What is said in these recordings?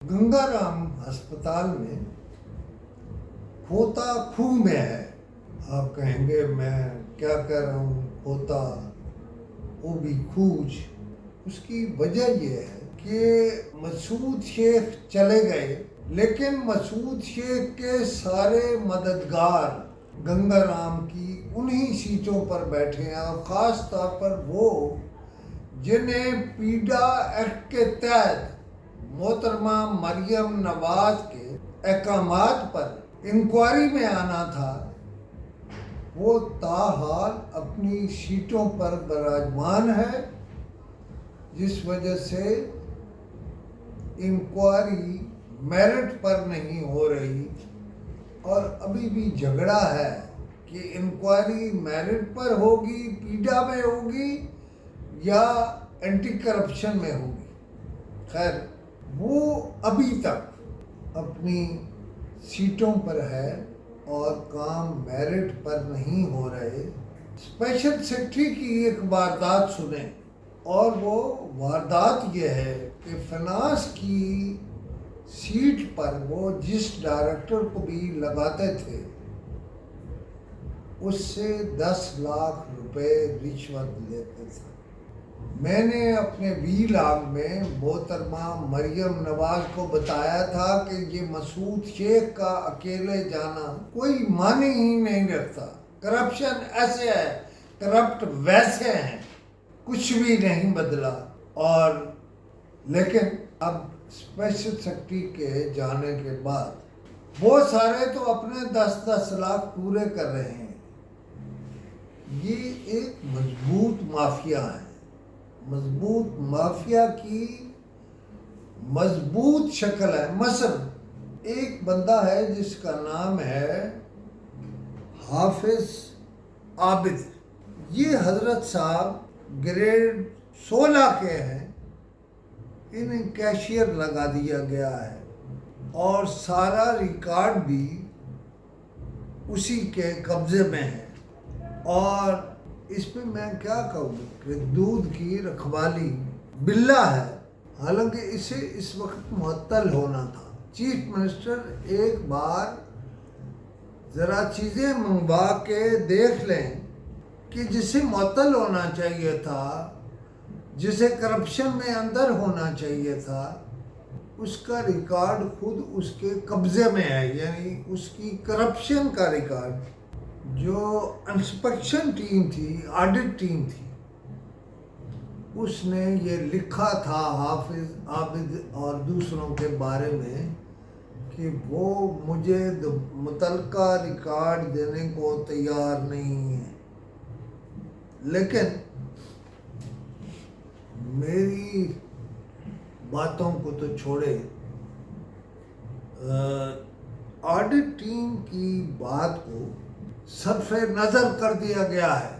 गंगाराम अस्पताल में होता खूह में है। आप कहेंगे मैं क्या कह रहा हूँ, होता वो भी खूज। उसकी वजह ये है कि मसूद शेख चले गए, लेकिन मसूद शेख के सारे मददगार गंगाराम की उन्हीं सीटों पर बैठे हैं, और ख़ास तौर पर वो जिन्हें पीडा एक्ट के तहत मोहतरमा मरियम नवाज के अहकामात पर इंक्वायरी में आना था, वो ताहाल अपनी सीटों पर विराजमान है, जिस वजह से इंक्वायरी मेरिट पर नहीं हो रही। और अभी भी झगड़ा है कि इंक्वायरी मेरिट पर होगी, पीडा में होगी या एंटी करप्शन में होगी। खैर, वो अभी तक अपनी सीटों पर है और काम मेरिट पर नहीं हो रहे। स्पेशल सेक्रेटरी की एक वारदात सुने, और वो वारदात ये है कि फिनांस की सीट पर वो जिस डायरेक्टर को भी लगाते थे, उससे 10 लाख रुपए रिश्वत लेते थे। मैंने अपने वीलॉग में मोहतरमा मरियम नवाज को बताया था कि ये मसूद शेख का अकेले जाना कोई माने ही नहीं रखता। करप्शन ऐसे है, करप्ट वैसे हैं, कुछ भी नहीं बदला। और लेकिन अब स्पेशल सेक्रेटरी के जाने के बाद वो सारे तो अपने 10-10 लाख पूरे कर रहे हैं। ये एक मजबूत माफिया है। मजबूत माफिया की मजबूत शक्ल है। मसलन एक बंदा है जिसका नाम है हाफिज आबिद। ये हजरत साहब ग्रेड 16 के हैं। इन्हें कैशियर लगा दिया गया है और सारा रिकॉर्ड भी उसी के कब्जे में है। और इस पे मैं क्या कहूँ कि दूध की रखवाली बिल्ला है, हालांकि इसे इस वक्त मुअत्तल होना था। चीफ मिनिस्टर एक बार ज़रा चीज़ें मंगवा के देख लें कि जिसे मुअत्तल होना चाहिए था, जिसे करप्शन में अंदर होना चाहिए था, उसका रिकॉर्ड खुद उसके कब्जे में है। यानी उसकी करप्शन का रिकॉर्ड, जो इंस्पेक्शन टीम थी, ऑडिट टीम थी, उसने ये लिखा था हाफिज आबिद और दूसरों के बारे में कि वो मुझे मुतलका रिकॉर्ड देने को तैयार नहीं है। लेकिन मेरी बातों को तो छोड़े, ऑडिट टीम की बात को सरफे नज़र कर दिया गया है।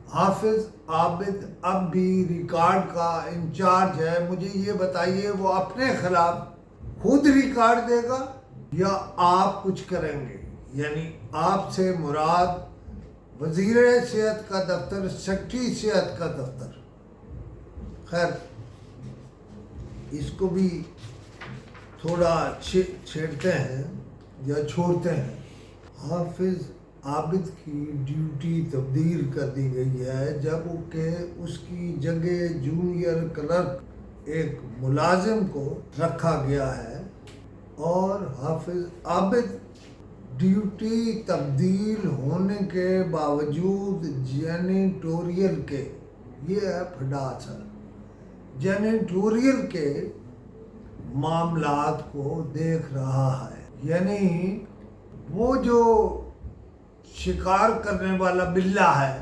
हाफिज आबिद अब भी रिकॉर्ड का इंचार्ज है। मुझे ये बताइए, वो अपने खिलाफ खुद रिकॉर्ड देगा या आप कुछ करेंगे? यानी आपसे मुराद वज़ीर सेहत का दफ्तर, सेक्रेटरी सेहत का दफ्तर। खैर, इसको भी थोड़ा छेड़ते हैं या छोड़ते हैं। हाफिज आबिद की ड्यूटी तब्दील कर दी गई है, जबकि उसकी जगह जूनियर क्लर्क एक मुलाजिम को रखा गया है। और हाफिज आबिद ड्यूटी तब्दील होने के बावजूद जेनिटोरियल के, ये है फडासर, जेनिटोरियल के मामलात को देख रहा है। यानी वो जो शिकार करने वाला बिल्ला है,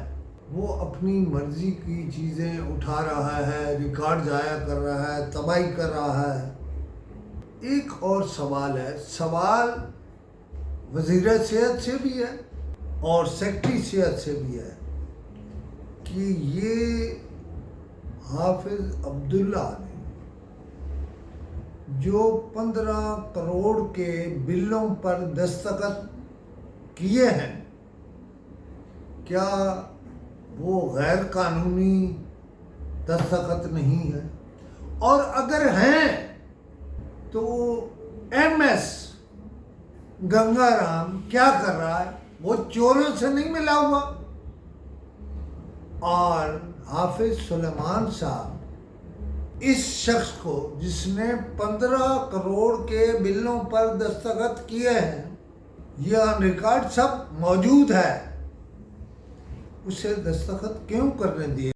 वो अपनी मर्जी की चीज़ें उठा रहा है, रिकॉर्ड जाया कर रहा है, तबाही कर रहा है। एक और सवाल है, सवाल वज़ीर सेहत से भी है और सेक्रेटरी सेहत से भी है कि ये हाफिज अब्दुल्ला ने जो 15 करोड़ के बिलों पर दस्तखत किए हैं, क्या वो गैर कानूनी दस्तखत नहीं है? और अगर हैं تو ایم ایس گنگا رام کیا کر رہا ہے؟ وہ چوروں سے نہیں ملا ہوا. اور حافظ سلیمان صاحب اس شخص کو جس نے 15 کروڑ کے بلوں پر دستخط کیے ہیں، یہ آن ریکارڈ سب موجود ہے، اسے دستخط کیوں کرنے دیے؟